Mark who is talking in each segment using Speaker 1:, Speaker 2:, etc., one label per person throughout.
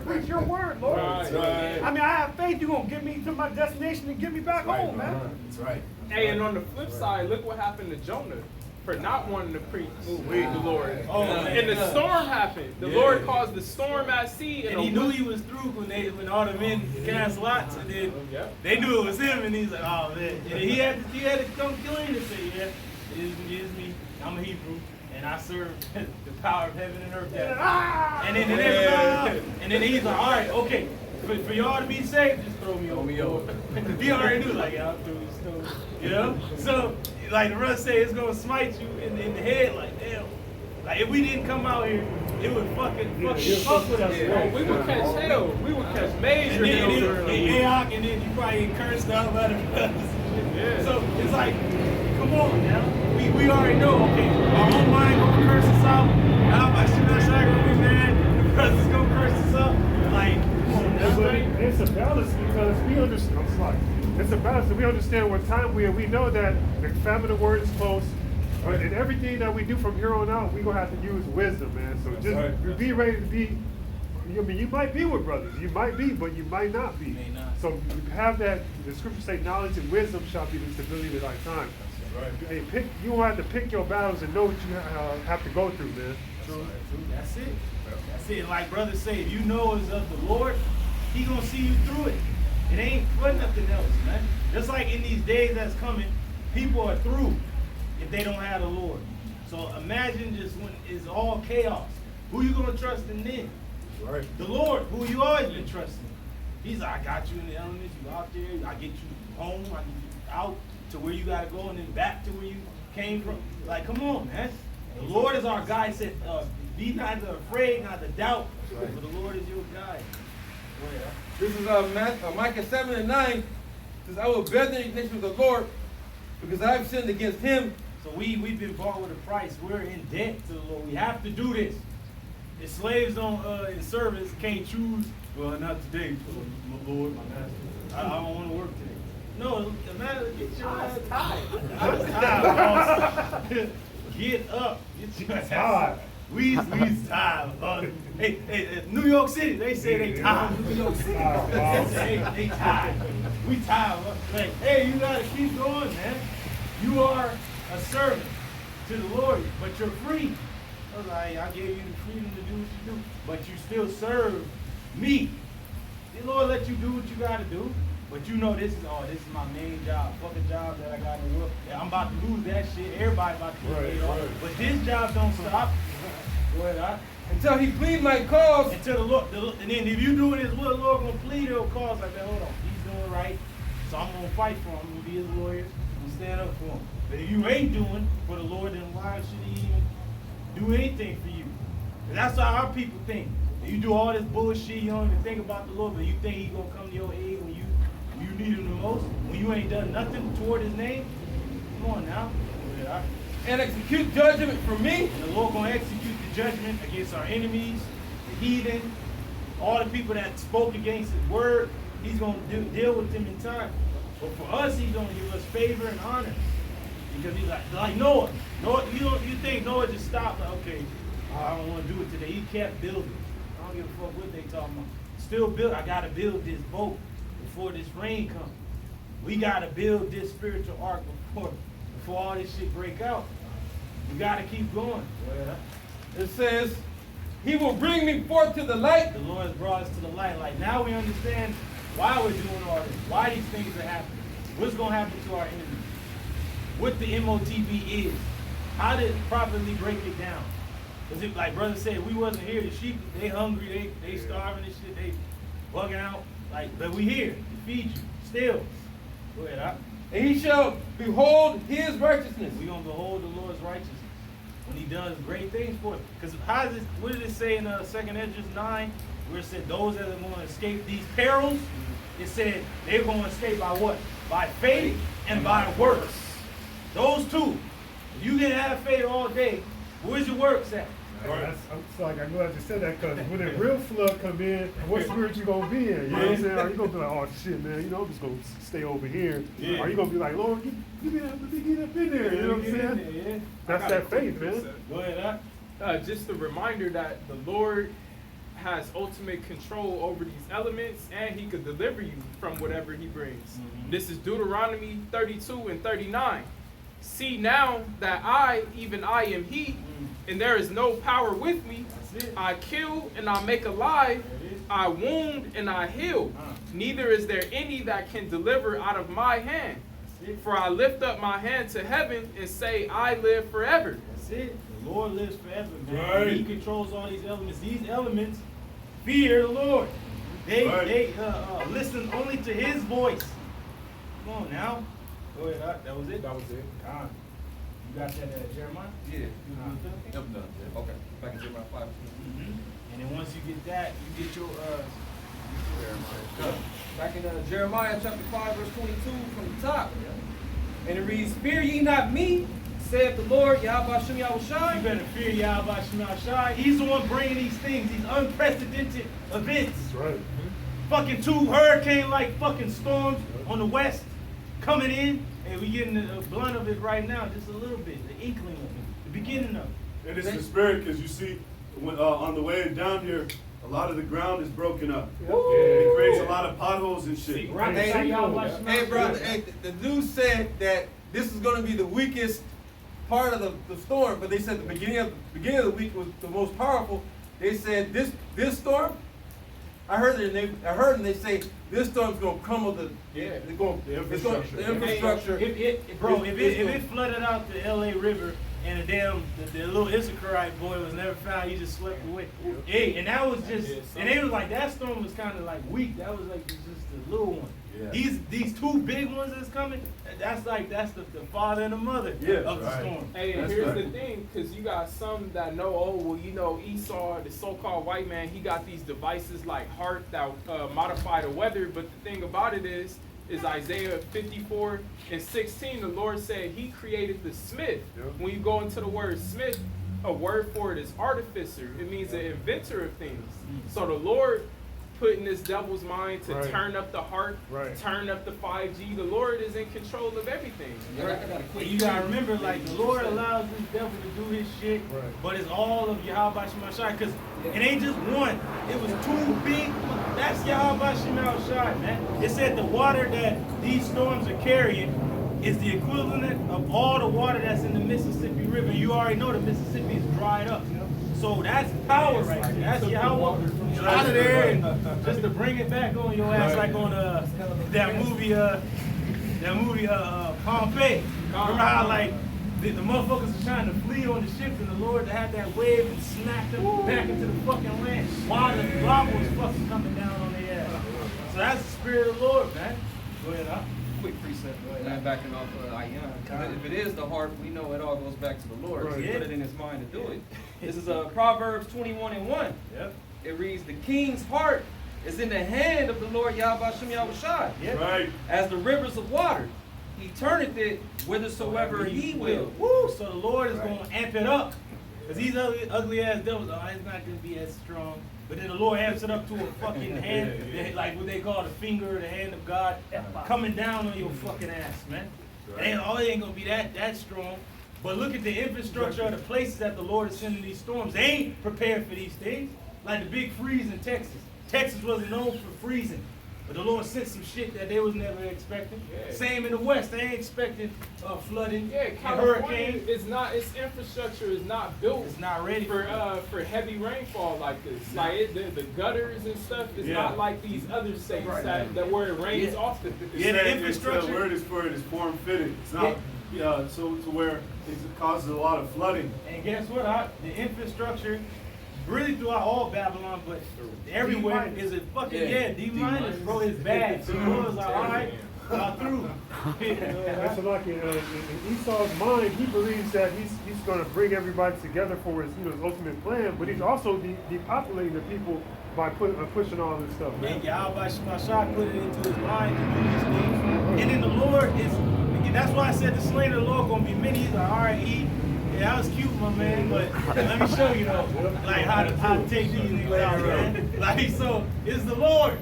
Speaker 1: Preach your word, Lord.
Speaker 2: Right.
Speaker 1: I mean, I have faith you're going to get me to my destination and get me back home, man.
Speaker 2: That's right.
Speaker 3: Hey, and on the flip side, look what happened to Jonah for not wanting to preach the Lord. And the storm happened. The Lord caused the storm at sea.
Speaker 4: And he knew he was through when all the men cast lots, and then they knew it was him, and he's like, oh man. And he had to come clean and say, yeah, it is me. I'm a Hebrew, and I serve the power of heaven and earth. And then he's like, all right, okay. For y'all to be safe, just throw me over. He already knew, like, I'll throw you stone. You know? So, like the brother say, it's gonna smite you in the head, like, damn. Like, if we didn't come out here, it would fucking fuck with us.
Speaker 3: Yeah. We would catch hell. We would catch major hell.
Speaker 4: And then you probably get cursed out by the brothers.
Speaker 3: Yeah.
Speaker 4: So, it's like, come on now. We already know, okay, our own mind gonna curse us out. Now, my shit gonna be mad. The brothers gonna curse us out. Like, come on now.
Speaker 1: But it's a balance because we understand. I'm sorry. It's a balance. We understand what time we are. We know that the famine of word is close. But in everything that we do from here on out, we're going to have to use wisdom, man. So just be ready to be. I mean, you might be with brothers. You might be, but you might not be. So you have that. The scriptures say knowledge and wisdom shall be the stability of thy time. Hey, you don't have to pick your battles and know what you have to go through, man.
Speaker 4: That's it. That's it. Like brothers say, if you know it's of the Lord, he gonna see you through it. It ain't for nothing else, man. Just like in these days that's coming, people are through if they don't have the Lord. So imagine just when it's all chaos. Who you gonna trust in then?
Speaker 2: Right.
Speaker 4: The Lord, who you always been trusting. He's like, I got you in the elements, you out there, I get you home, I get you out to where you gotta go and then back to where you came from. Like, come on, man. The Lord is our guide. He said, be neither afraid, neither doubt, for the Lord is your guide.
Speaker 5: This is Micah 7:9. Says, I will bear the indignation of the Lord because I have sinned against him.
Speaker 4: So we've been bought with a price. We're in debt to the Lord. We have to do this. If slaves don't in service can't choose, well, not today, my Lord, my master. I don't want to work today. No, the matter get your ass tired. I'm tired, boss. Get up. Get your ass tired. We's tired. Hey, New York City, they say they tired. New York City, they tired. We tired. Like, hey, you gotta keep going, man. You are a servant to the Lord, but you're free. I was like, I gave you the freedom to do what you do, but you still serve me. The Lord let you do what you gotta do, but you know this is my main job. Fuck a job that I gotta work. I'm about to lose that shit. Everybody about to get laid off. But this job don't stop. Go ahead,
Speaker 5: until he plead my cause.
Speaker 4: Until the Lord, and then if you doing his will, the Lord gonna plead your cause. Like, hold on, he's doing right, so I'm gonna fight for him. I'm gonna be his lawyer. I'm gonna stand up for him. But if you ain't doing for the Lord, then why should he even do anything for you? And that's how our people think. You do all this bullshit, you don't even think about the Lord, but you think he's gonna come to your aid when you need him the most, when you ain't done nothing toward his name. Come on now.
Speaker 5: And execute judgment for me.
Speaker 4: And the Lord gonna execute the judgment against our enemies, the heathen, all the people that spoke against his word. He's gonna deal with them in time. But for us, he's gonna give us favor and honor. Because he's like Noah. You think Noah just stopped, like, okay, I don't want to do it today. He kept building. I don't give a fuck what they talking about. Still build. I gotta build this boat before this rain comes. We gotta build this spiritual ark before all this shit break out. We gotta keep going.
Speaker 5: It says, he will bring me forth to the light.
Speaker 4: The Lord has brought us to the light. Like, now we understand why we're doing all this, why these things are happening, what's gonna happen to our enemies, what the MOTB is, how to properly break it down. Because if, like brother said, we wasn't here, the sheep, they hungry, they starving and shit, they bugging out. Like, but we here to feed you, still. Go ahead,
Speaker 5: And he shall behold his righteousness.
Speaker 4: We're going to behold the Lord's righteousness when he does great things for us. Because what did it say in 2nd Esdras 9, where it said those that are going to escape these perils, it said they're going to escape by what? By faith and by works. Those two. If you can have faith all day, where's your works at?
Speaker 1: I'm glad you said that, because when the real flood come in, what spirit you gonna be in? You know what I'm saying? Are you gonna be like, oh shit, man, I'm just gonna stay over here? Yeah. Are you gonna be like, Lord, get up in there? You know what I'm saying?
Speaker 3: Yeah.
Speaker 1: That's that faith, man.
Speaker 4: Go ahead,
Speaker 3: just a reminder that the Lord has ultimate control over these elements, and he could deliver you from whatever he brings. This is Deuteronomy 32 and 39. See now that I, even I am he, and there is no power with me. I kill and I make alive, I wound and I heal. Neither is there any that can deliver out of my hand. For I lift up my hand to heaven and say, I live forever.
Speaker 4: That's it. The Lord lives forever, man.
Speaker 1: Right.
Speaker 4: He controls all these elements. These elements fear the Lord. They listen only to His voice. Come on now. Go ahead. That was it.
Speaker 3: That was it.
Speaker 4: God. You got that Jeremiah?
Speaker 5: Yeah.
Speaker 4: You done?
Speaker 5: I'm done. Okay. Back in Jeremiah 5.
Speaker 4: And then once you get that, you get your
Speaker 5: Back in Jeremiah chapter 5, verse 22 from the top. And it reads, Fear ye not me, saith the Lord, Yahweh Shem
Speaker 4: You
Speaker 5: Yahushai.
Speaker 4: better fear Yahweh Shema Shai. He's the one bringing these things, these unprecedented events.
Speaker 1: That's right.
Speaker 4: Fucking 2 hurricane-like fucking storms on the west coming in, and we getting the blunt of it right now, just a little bit, the inkling of it, the beginning of it.
Speaker 2: And it's the spirit, because you see, when, on the way down here, a lot of the ground is broken up. It creates a lot of potholes and shit.
Speaker 4: Right
Speaker 5: Hey,
Speaker 4: beside Yahweh Shema
Speaker 5: Hey, bro,
Speaker 4: Shai.
Speaker 5: hey, the news said that this is going to be the weakest part of the storm, but they said the beginning of the week was the most powerful. They said this storm, I heard them they say this storm's going to crumble the infrastructure.
Speaker 4: If it flooded out the LA River and the little Issacharite boy was never found, he just slept away. Hey, and that was just, and they was like, that storm was kind of like weak. That was like just a little one.
Speaker 2: Yeah.
Speaker 4: These 2 big ones that's coming, that's the father and the mother of the storm.
Speaker 3: Hey, and
Speaker 2: That's
Speaker 3: here's
Speaker 2: right.
Speaker 3: the thing, because you got some that know, oh, well, you know, Esau, the so-called white man, he got these devices like HART that modify the weather. But the thing about it is Isaiah 54 and 16, the Lord said he created the smith.
Speaker 1: Yep.
Speaker 3: When you go into the word smith, a word for it is artificer. It means an inventor of things. So the Lord put in this devil's mind to
Speaker 1: Right.
Speaker 3: turn up the heart,
Speaker 1: Right.
Speaker 3: turn up the 5G. The Lord is in control of everything.
Speaker 4: But you gotta remember, like, the Lord allows this devil to do his shit,
Speaker 1: Right.
Speaker 4: but it's all of Yahweh Shema Shai, because it ain't just one. It was 2 big. That's Yahweh Shema Shai, man. It said the water that these storms are carrying is the equivalent of all the water that's in the Mississippi River. You already know the Mississippi is dried up. So that's power right there. That's Yahweh out of there, and just to bring it back on your ass, like on that movie Pompeii. Remember how like the motherfuckers were trying to flee on the ships, and the Lord had that wave and smacked them back into the fucking land while the lava was fucking coming down on their ass. So that's the spirit of the Lord, man. Go ahead, huh?
Speaker 5: Quick precept, not backing off Ayan. If it is the heart, we know it all goes back to the Lord.
Speaker 1: Right.
Speaker 5: So he put it in his mind to do it. This is Proverbs 21 and 1.
Speaker 4: Yep.
Speaker 5: It reads, the king's heart is in the hand of the Lord Yahweh Shem Yahushai,
Speaker 4: Yep.
Speaker 2: Right.
Speaker 5: as the rivers of water. He turneth it whithersoever he will.
Speaker 4: Woo! So the Lord is going to amp it up. Because these ugly ass devils, it's not going to be as strong. But then the Lord amps it up to a fucking hand, like what they call the finger or the hand of God, coming down on your fucking ass, man. It ain't going to be that strong. But look at the infrastructure of the places that the Lord is sending these storms. They ain't prepared for these things. Like the big freeze in Texas. Texas wasn't known for freezing. But the Lord sent some shit that they was never expecting.
Speaker 3: Yeah.
Speaker 4: Same in the West. They ain't expecting flooding
Speaker 3: Yeah,
Speaker 4: and
Speaker 3: California
Speaker 4: hurricanes.
Speaker 3: is not, its infrastructure is not built
Speaker 4: It's not ready
Speaker 3: for heavy rainfall like this. Like the gutters and stuff is
Speaker 2: Yeah.
Speaker 3: not like these other states that where it rains often.
Speaker 4: Yeah, the
Speaker 2: The
Speaker 4: infrastructure.
Speaker 2: word is for it is form fitting. It's not so to where it causes a lot of flooding.
Speaker 4: And guess what? The infrastructure, really throughout all Babylon, but everywhere
Speaker 1: D-minus.
Speaker 4: is a fucking,
Speaker 5: Yeah,
Speaker 4: D minus, bro. It's bad. So the Lord's like, all right, got through.
Speaker 1: That's like in Esau's mind, he believes that he's going to bring everybody together for his his ultimate plan, but he's also depopulating the people by pushing all this stuff, man.
Speaker 4: And Yahweh Shema Shai put it into his mind to do these things. And then the Lord is, and that's why I said the slain of the Lord going to be many. He's like, all right, yeah, that was cute, my man, but let me show you though, like how to take these niggas out, man. Like, so it's the Lord.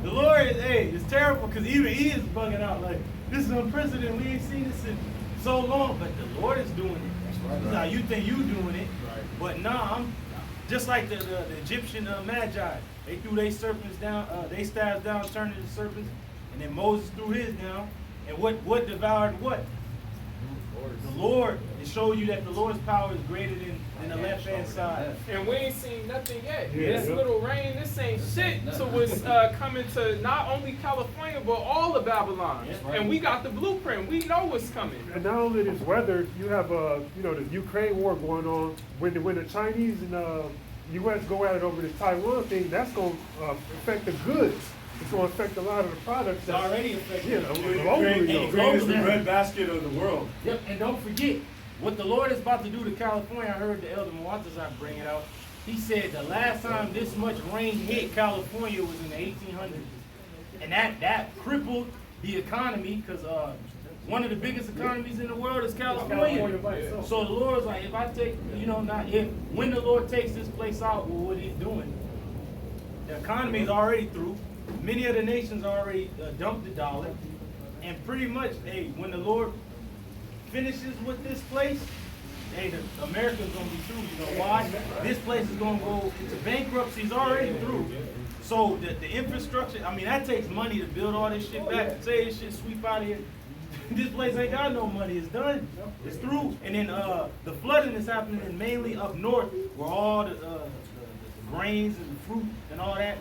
Speaker 4: The Lord is, it's terrible because even he is bugging out like, this is unprecedented. We ain't seen this in so long, but the Lord is doing it. That's right. Now you think you doing it, but nah, Just like the Egyptian Magi, they threw their serpents down, they staffs down, turned into serpents, and then Moses threw his down, and what devoured what? The Lord. It showed you that the Lord's power is greater than the left-hand side.
Speaker 3: And we ain't seen nothing yet.
Speaker 1: Yeah.
Speaker 3: This little rain, this ain't shit to what's coming to not only California, but all of Babylon.
Speaker 4: That's right.
Speaker 3: And we got the blueprint. We know what's coming.
Speaker 1: And not only this weather, you have the Ukraine war going on. When the Chinese and U.S. go at it over the Taiwan thing, that's going to affect the goods. It's going to affect a lot of the products.
Speaker 4: It's already affecting.
Speaker 1: Yeah, globally.
Speaker 2: Ukraine
Speaker 1: though.
Speaker 2: is the breadbasket of the world.
Speaker 4: Yep, and don't forget, what the Lord is about to do to California, I heard the Elder Mwatazar bring it out. He said the last time this much rain hit California was in the 1800s. And that crippled the economy, because one of the biggest economies in the world is California. So the Lord's like, if I take, when the Lord takes this place out, well, what he's doing, the economy is already through. Many of the nations already dumped the dollar. And pretty much, when the Lord finishes with this place, the America's gonna be through. You know why? This place is gonna go into bankruptcy. It's already through. So the infrastructure, I mean, that takes money to build all this shit back. Say this shit sweep out of here. This place ain't got no money. It's done. It's through. And then the flooding is happening mainly up north, where all the grains and the fruit and all that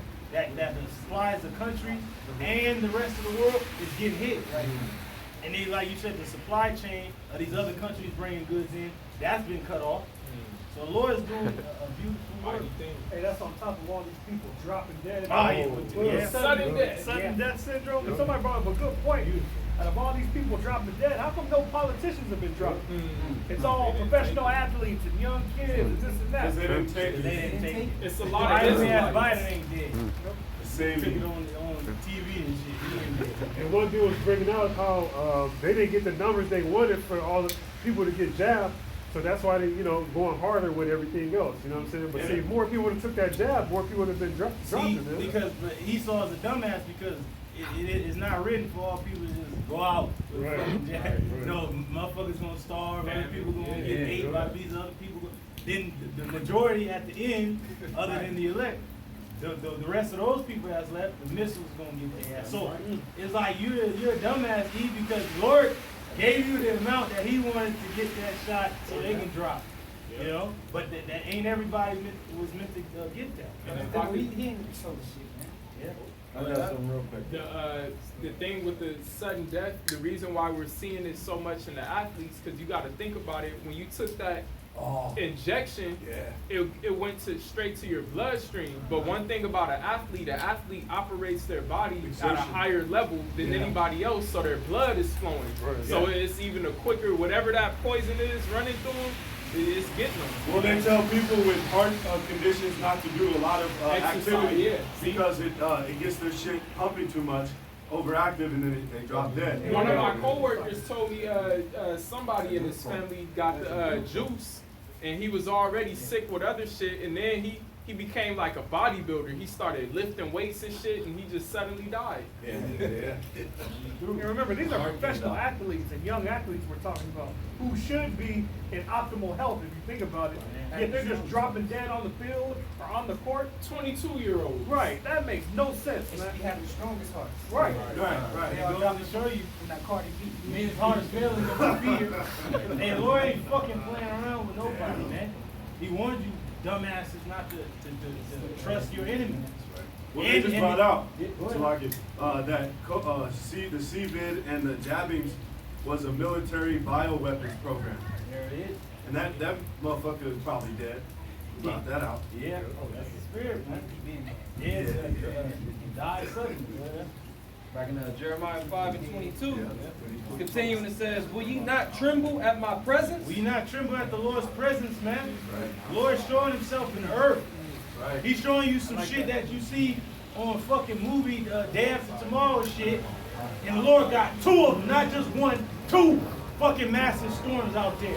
Speaker 4: supplies the country and the rest of the world is getting hit right now. And then, like you said, the supply chain of these other countries bringing goods in, that's been cut off. So the Lord is doing a beautiful work.
Speaker 6: Hey, that's on top of all these people dropping dead.
Speaker 3: Sudden death.
Speaker 6: Sudden death syndrome. And somebody brought up a good point. Out of all these people dropping dead, how come no politicians have been dropping? It's all professional athletes and young kids and this and that.
Speaker 2: Because they didn't take
Speaker 4: They
Speaker 2: it.
Speaker 4: didn't take it.
Speaker 3: It's a lot of
Speaker 4: Biden
Speaker 3: Israelites.
Speaker 4: Biden ain't dead.
Speaker 2: The same.
Speaker 4: Took it on TV and shit. He ain't dead.
Speaker 1: And one dude was bringing out how they didn't get the numbers they wanted for all the people to get jabbed. So that's why they, going harder with everything else. You know what I'm saying? But see, if more people would have took that jab, more people would have been dropping
Speaker 4: See,
Speaker 1: it.
Speaker 4: because Esau is a dumbass because it is not written for all people to just go out with
Speaker 1: Right.
Speaker 4: fucking jab.
Speaker 1: Right.
Speaker 4: No, motherfuckers gonna starve, other people gonna get ate by these other people. Then the majority at the end, other than the elect, the rest of those people that's left, the missiles gonna get their ass. So it's like you're a dumbass, E, because the Lord gave you the amount that He wanted to get that shot so they can drop. But that ain't everybody was meant to get that.
Speaker 3: And
Speaker 4: He ain't so shit, man. Yeah.
Speaker 5: I got something real quick.
Speaker 3: The thing with the sudden death, the reason why we're seeing it so much in the athletes, because you got to think about it. When you took that injection, it went straight to your bloodstream. But one thing about an athlete operates their body at a higher level than anybody else, so their blood is flowing.
Speaker 1: Right.
Speaker 3: So it's even a quicker, whatever that poison is running through them, it's getting them.
Speaker 2: Well, they tell people with heart conditions not to do a lot of
Speaker 3: Exercise,
Speaker 2: activity
Speaker 3: yeah.
Speaker 2: because it gets their shit pumping too much, overactive, and then they drop dead.
Speaker 3: One of my coworkers told me somebody in his family got the juice, and he was already sick with other shit, and then he became like a bodybuilder. He started lifting weights and shit, and he just suddenly died.
Speaker 1: Yeah.
Speaker 6: And remember, these are professional athletes and young athletes we're talking about who should be in optimal health if you think about it. Yet they're just dropping dead on the field or on the court.
Speaker 3: 22-year-old.
Speaker 6: Right, that makes no sense,
Speaker 7: They
Speaker 6: man.
Speaker 7: should be having the strongest hearts.
Speaker 6: Right.
Speaker 2: Right.
Speaker 4: It goes to show you,
Speaker 7: From that Cardi B.
Speaker 4: his heart is failing of fear. And Lord ain't fucking playing around with nobody, man. He warned you, dumbasses, not to trust your enemy.
Speaker 2: Well, they just brought out
Speaker 4: Go ahead.
Speaker 2: so like it, that the CVID and the jabbings was a military bioweapons program,
Speaker 4: There it is.
Speaker 2: and that motherfucker is probably dead. We brought that out.
Speaker 4: Yeah, that's the spirit, man. Yeah, he died suddenly.
Speaker 7: Back in Jeremiah 5:22, continuing, it says, "Will ye not tremble at my presence?"
Speaker 4: Will you not tremble at the Lord's presence, man? The Lord's showing himself in the earth.
Speaker 2: Right.
Speaker 4: He's showing you some shit that you see on fucking movie Day After Tomorrow shit. And the Lord got two of them, not just one, two fucking massive storms out there.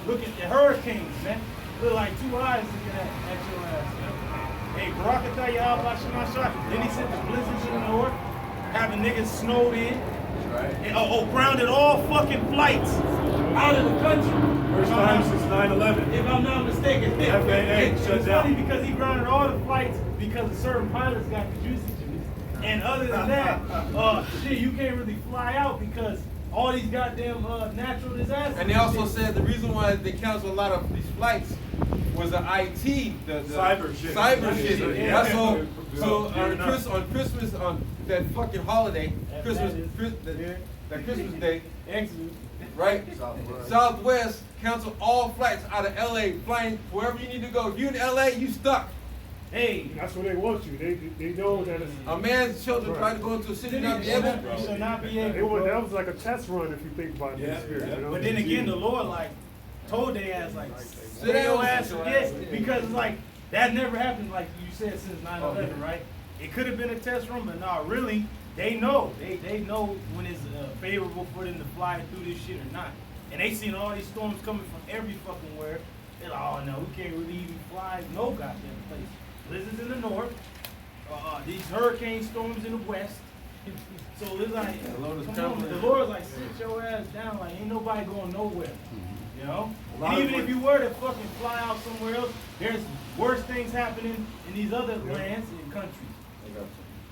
Speaker 4: Look at the hurricanes, man. Look like two eyes looking at your ass, man. Hey, Barakatah Yahweh Shemasha. Then he sent the blizzards in the north, having niggas snowed in.
Speaker 2: Right.
Speaker 4: And, grounded all fucking flights out of the country.
Speaker 2: First time since 9/11.
Speaker 4: If I'm not mistaken.
Speaker 2: FAA shut
Speaker 4: It's
Speaker 2: down.
Speaker 4: funny because he grounded all the flights because certain pilots got the juicy juice. And other than that, shit, you can't really fly out because all these goddamn natural disasters.
Speaker 5: And they also said the reason why they canceled a lot of these flights was the IT, the
Speaker 2: Cyber shit.
Speaker 5: Cyber shit.
Speaker 2: Yeah.
Speaker 5: That's so. So
Speaker 2: Gearing up.
Speaker 5: on Christmas, on that fucking holiday,
Speaker 4: That
Speaker 5: Christmas,
Speaker 4: is-
Speaker 5: that Christmas day,
Speaker 4: Excellent.
Speaker 5: right? Southwest canceled all flights out of LA, flying wherever you need to go. If you're in LA, you stuck.
Speaker 4: Hey.
Speaker 1: That's where they want you. They know that it's.
Speaker 5: A man's children
Speaker 1: Right.
Speaker 5: tried to go into a city
Speaker 4: You
Speaker 5: not be able.
Speaker 4: should not be able.
Speaker 1: It was, that was like a test run if you think about it. in
Speaker 2: Yeah,
Speaker 1: the spirit,
Speaker 2: yeah.
Speaker 1: you know?
Speaker 4: But then again, the Lord like told their ass like
Speaker 5: Sit
Speaker 4: stay your
Speaker 5: down.
Speaker 4: ass forget because it's like that never happened like you said since 9/11, right? It could have been a test run, but no, really, they know they know when it's favorable for them to fly through this shit or not. And they seen all these storms coming from every fucking where. They're like, oh no, we can't really even fly no goddamn place. Blizzards in the north, these hurricane storms in the west. So it's like,
Speaker 5: The Lord is
Speaker 4: come on,
Speaker 5: coming.
Speaker 4: the Lord's like, sit your ass down, like ain't nobody going nowhere. You know?
Speaker 2: A lot
Speaker 4: And
Speaker 2: of
Speaker 4: even if
Speaker 2: what-
Speaker 4: you were to fucking fly out somewhere else, there's worse things happening in these other lands and countries.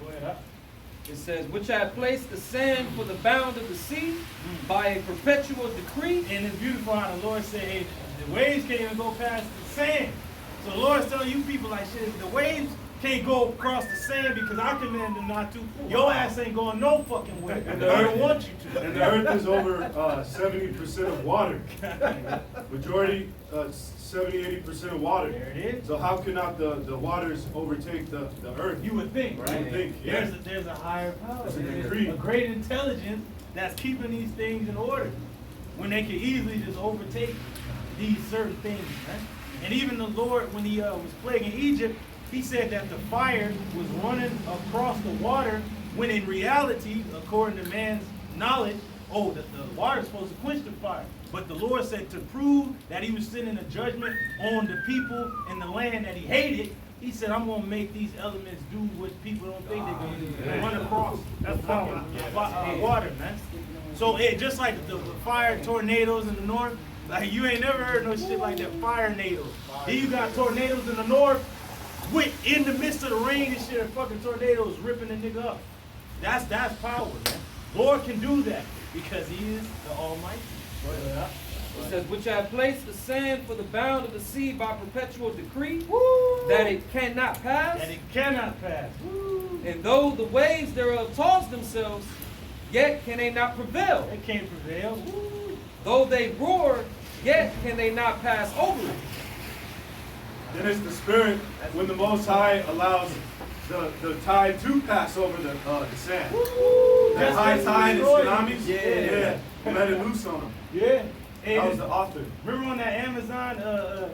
Speaker 4: Go ahead, huh?
Speaker 7: It says, which had placed the sand for the bound of the sea by a perpetual decree.
Speaker 4: And it's beautiful how the Lord said, hey, the waves can't even go past the sand. So the Lord's telling you people like shit, the waves can't go across the sand because I command them not to. Your ass ain't going no fucking way.
Speaker 2: And
Speaker 4: I don't want you to.
Speaker 2: And the earth is over 70% of water. Majority, 70-80% of water.
Speaker 4: There it is.
Speaker 2: So how cannot the waters overtake the earth?
Speaker 4: You would think, right?
Speaker 2: You would think, yeah.
Speaker 4: There's a higher power.
Speaker 2: There's a
Speaker 4: There's
Speaker 2: decree.
Speaker 4: a great intelligence that's keeping these things in order when they could easily just overtake these certain things, right? And even the Lord, when he was plaguing Egypt, he said that the fire was running across the water when in reality, according to man's knowledge, the water's supposed to quench the fire. But the Lord said to prove that he was sending a judgment on the people and the land that he hated, he said, I'm going to make these elements do what people don't think they're going to do. Run across that fucking water, man. So it just like the fire tornadoes in the north, like you ain't never heard no shit like that, fire nados. Then you got tornadoes in the north, in the midst of the rain and shit, and fucking tornadoes ripping the nigga up. That's power, man. Lord can do that because he is the Almighty.
Speaker 7: It says, which had placed the sand for the bound of the sea by perpetual decree,
Speaker 4: Woo!
Speaker 7: that it cannot pass.
Speaker 4: And it cannot pass. Woo!
Speaker 7: And though the waves thereof toss themselves, yet can they not prevail.
Speaker 4: They can't prevail. Woo!
Speaker 7: Though they roar, yet can they not pass over it.
Speaker 2: Then it's the spirit when the Most High allows the tide to pass over the sand.
Speaker 4: Woo!
Speaker 2: That
Speaker 4: Just
Speaker 2: high
Speaker 4: as
Speaker 2: tide and
Speaker 4: destroyed
Speaker 2: tsunamis,
Speaker 4: them.
Speaker 2: let it loose on them.
Speaker 4: Yeah. Hey,
Speaker 2: That was the author.
Speaker 4: remember on that Amazon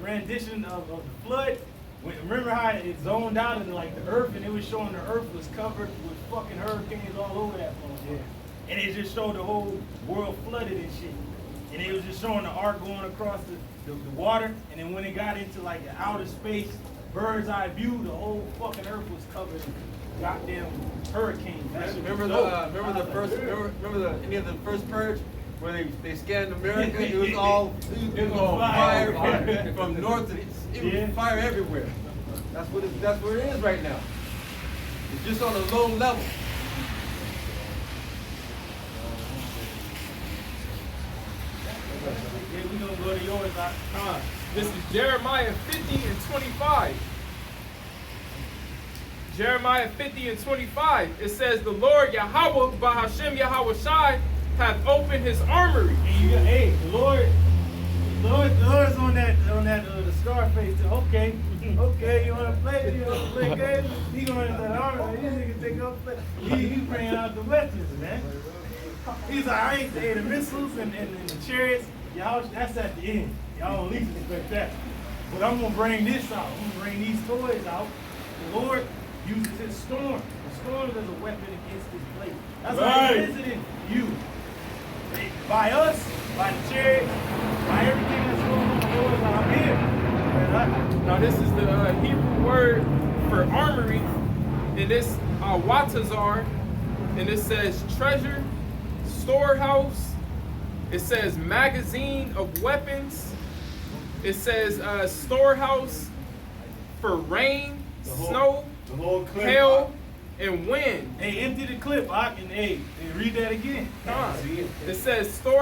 Speaker 4: rendition of the flood? Remember how it zoned out in like the earth and it was showing the earth was covered with fucking hurricanes all over that motherfucker. And it just showed the whole world flooded and shit. And it was just showing the ark going across the water. And then when it got into like the outer space, bird's eye view, the whole fucking earth was covered in goddamn hurricanes. That shit was
Speaker 5: Remember
Speaker 4: dope.
Speaker 5: any of the first purge where they scanned America? It was all
Speaker 4: fire.
Speaker 5: fire from north to east. It was
Speaker 4: Yeah.
Speaker 5: fire everywhere. That's where it is right now. It's just on a low level.
Speaker 4: Yeah, we gonna go to yours.
Speaker 3: This is Jeremiah 50 and 25. Jeremiah 50 and 25. It says, the Lord Yahweh, Bahashem Yahweh Shai, hath opened his armory.
Speaker 4: And you got, hey, the Lord's on that the Scarface. Okay, you wanna play? You wanna play games? He going to that armor. These niggas take up. He bringing out the weapons, man. He's like, I ain't the missiles and the chariots. Y'all, that's at the end. Y'all don't least expect that. But I'm gonna bring this out. I'm gonna bring these toys out. The Lord uses his storm. The storm is a weapon against his place. That's why he's visiting you. By us, by the chariot, by everything that's going on, the Lord's like, I'm here.
Speaker 3: Now this is the Hebrew word for armory, and this watazar, and it says treasure, storehouse. It says magazine of weapons, It says storehouse for rain,
Speaker 2: The whole-
Speaker 3: snow,
Speaker 2: The whole clip.
Speaker 3: hail, and wind.
Speaker 4: Hey, empty the clip, and read that again.
Speaker 3: It says store